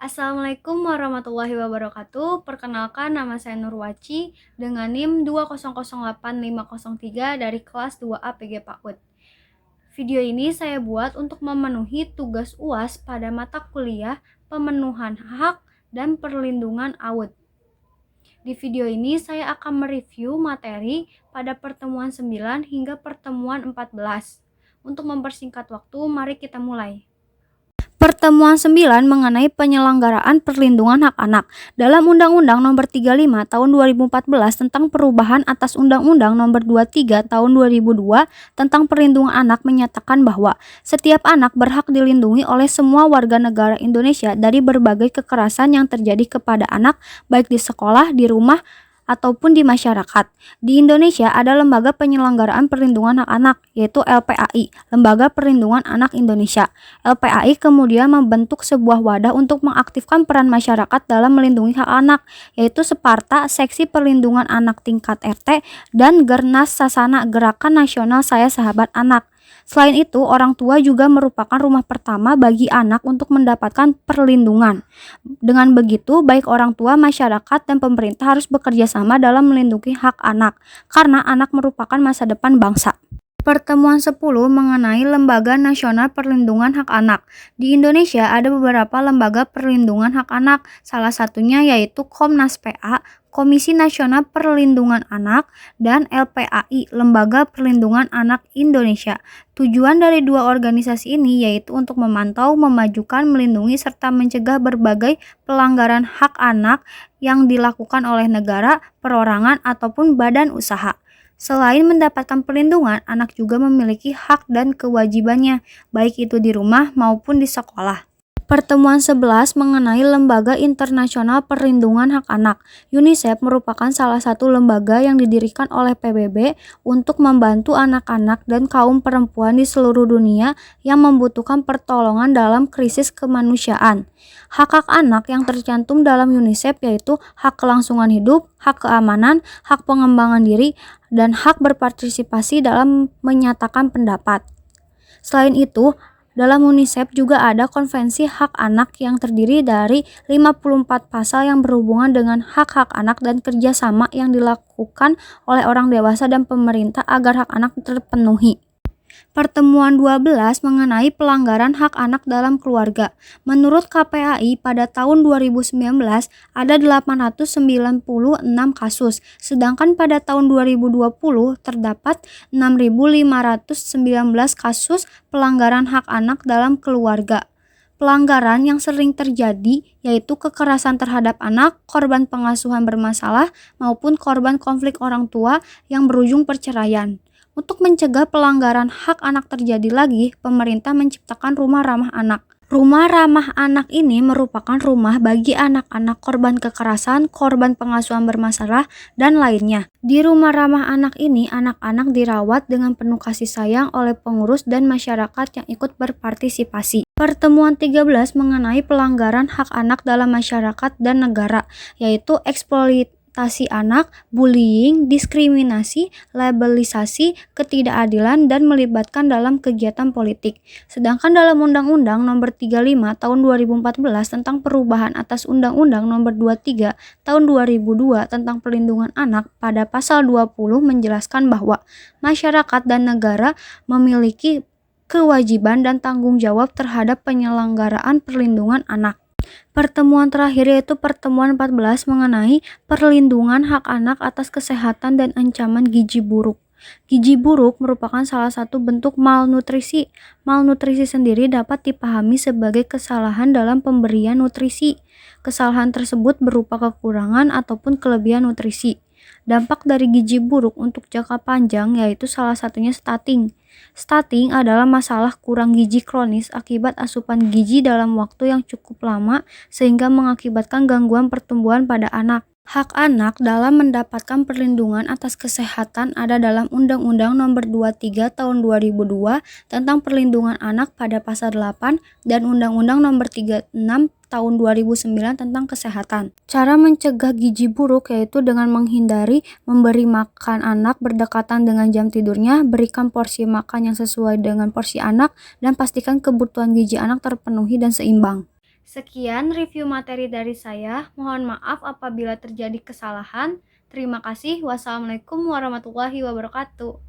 Assalamualaikum warahmatullahi wabarakatuh. Perkenalkan, nama saya Nurwaci dengan NIM 2008503 dari kelas 2A PG PAUD. Video ini saya buat untuk memenuhi tugas UAS pada mata kuliah pemenuhan hak dan perlindungan AUD. Di video ini saya akan mereview materi pada pertemuan 9 hingga pertemuan 14. Untuk mempersingkat waktu, mari kita mulai. Pertemuan 9 mengenai penyelenggaraan perlindungan hak anak. Dalam Undang-Undang Nomor 35 Tahun 2014 tentang perubahan atas Undang-Undang Nomor 23 Tahun 2002 tentang perlindungan anak menyatakan bahwa setiap anak berhak dilindungi oleh semua warga negara Indonesia dari berbagai kekerasan yang terjadi kepada anak, baik di sekolah, di rumah, ataupun di masyarakat. Di Indonesia ada Lembaga Penyelenggaraan Perlindungan Hak Anak, yaitu LPAI, Lembaga Perlindungan Anak Indonesia. LPAI kemudian membentuk sebuah wadah untuk mengaktifkan peran masyarakat dalam melindungi hak anak, yaitu Separta, Seksi Perlindungan Anak tingkat RT, dan Gernas Sasana Gerakan Nasional Saya Sahabat Anak. Selain itu, orang tua juga merupakan rumah pertama bagi anak untuk mendapatkan perlindungan. Dengan begitu, baik orang tua, masyarakat, dan pemerintah harus bekerja sama dalam melindungi hak anak, karena anak merupakan masa depan bangsa. Pertemuan 10 mengenai Lembaga Nasional Perlindungan Hak Anak. Di Indonesia ada beberapa lembaga perlindungan hak anak, salah satunya yaitu Komnas PA, Komisi Nasional Perlindungan Anak, dan LPAI, Lembaga Perlindungan Anak Indonesia. Tujuan dari dua organisasi ini yaitu untuk memantau, memajukan, melindungi, serta mencegah berbagai pelanggaran hak anak yang dilakukan oleh negara, perorangan, ataupun badan usaha. Selain mendapatkan perlindungan, anak juga memiliki hak dan kewajibannya, baik itu di rumah maupun di sekolah. Pertemuan 11 mengenai Lembaga Internasional Perlindungan Hak Anak. UNICEF merupakan salah satu lembaga yang didirikan oleh PBB untuk membantu anak-anak dan kaum perempuan di seluruh dunia yang membutuhkan pertolongan dalam krisis kemanusiaan. Hak-hak anak yang tercantum dalam UNICEF yaitu hak kelangsungan hidup, hak keamanan, hak pengembangan diri, dan hak berpartisipasi dalam menyatakan pendapat. Selain itu, dalam UNICEF juga ada Konvensi Hak Anak yang terdiri dari 54 pasal yang berhubungan dengan hak-hak anak dan kerjasama yang dilakukan oleh orang dewasa dan pemerintah agar hak anak terpenuhi. Pertemuan 12 mengenai pelanggaran hak anak dalam keluarga. Menurut KPAI, pada tahun 2019 ada 896 kasus, sedangkan pada tahun 2020 terdapat 6.519 kasus pelanggaran hak anak dalam keluarga. Pelanggaran yang sering terjadi yaitu kekerasan terhadap anak, korban pengasuhan bermasalah, maupun korban konflik orang tua yang berujung perceraian. Untuk mencegah pelanggaran hak anak terjadi lagi, pemerintah menciptakan Rumah Ramah Anak. Rumah Ramah Anak ini merupakan rumah bagi anak-anak korban kekerasan, korban pengasuhan bermasalah, dan lainnya. Di Rumah Ramah Anak ini, anak-anak dirawat dengan penuh kasih sayang oleh pengurus dan masyarakat yang ikut berpartisipasi. Pertemuan 13 mengenai pelanggaran hak anak dalam masyarakat dan negara, yaitu eksploitasi anak, bullying, diskriminasi, labelisasi, ketidakadilan, dan melibatkan dalam kegiatan politik. Sedangkan dalam Undang-Undang Nomor 35 Tahun 2014 tentang perubahan atas Undang-Undang Nomor 23 Tahun 2002 tentang perlindungan anak, pada pasal 20 menjelaskan bahwa masyarakat dan negara memiliki kewajiban dan tanggung jawab terhadap penyelenggaraan perlindungan anak. Pertemuan terakhir yaitu pertemuan 14 mengenai perlindungan hak anak atas kesehatan dan ancaman gizi buruk. Gizi buruk merupakan salah satu bentuk malnutrisi. Malnutrisi sendiri dapat dipahami sebagai kesalahan dalam pemberian nutrisi. Kesalahan tersebut berupa kekurangan ataupun kelebihan nutrisi. Dampak dari gizi buruk untuk jangka panjang yaitu salah satunya stunting. Stunting adalah masalah kurang gizi kronis akibat asupan gizi dalam waktu yang cukup lama sehingga mengakibatkan gangguan pertumbuhan pada anak. Hak anak dalam mendapatkan perlindungan atas kesehatan ada dalam Undang-Undang Nomor 23 Tahun 2002 tentang perlindungan anak pada pasal 8 dan Undang-Undang Nomor 36 Tahun 2009 tentang kesehatan. Cara mencegah gizi buruk yaitu dengan menghindari memberi makan anak berdekatan dengan jam tidurnya, berikan porsi makan yang sesuai dengan porsi anak, dan pastikan kebutuhan gizi anak terpenuhi dan seimbang. Sekian review materi dari saya. Mohon maaf apabila terjadi kesalahan. Terima kasih. Wassalamualaikum warahmatullahi wabarakatuh.